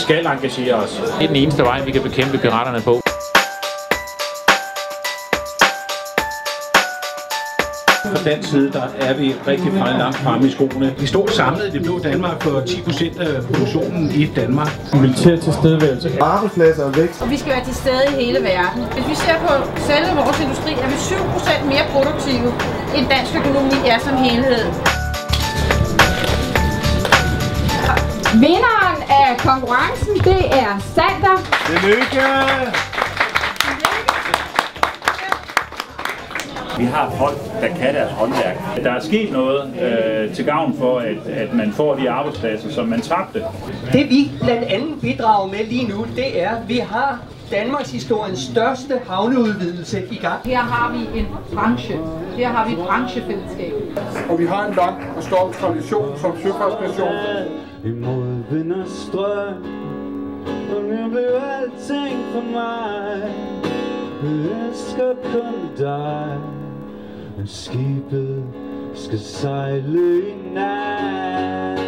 skal engagere os. Det er den eneste vej, vi kan bekæmpe piraterne på. Fra den side, der er vi rigtig meget langt fremme i skoene. Vi står samlet i det blå Danmark for 10% af produktionen i Danmark. Militær tilstedeværelse. Arbejdspladser og vækst. Og vi skal være til stede i hele verden. Hvis vi ser på selve vores industri, er vi 7% mere produktive end dansk økonomi er som helhed. Vinderen af konkurrencen, det er Sander. Tillykke! Vi har folk, der kan deres håndværk. Der er sket noget til gavn for, at man får de arbejdspladser, som man tabte. Det vi blandt andet bidrager med lige nu, det er, at vi har Danmarks historiens største havneudvidelse i gang. Her har vi en branche. Her har vi branchefællesskab. Og vi har en lang og stolt tradition som søfartsnation. Imod vind og strøm, og nu blev alting for mig. Jeg elsker kun dig, men skibet skal sejle i nat.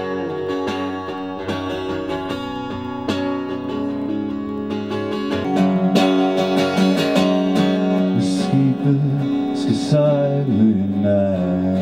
Skibet skal sejle i nat.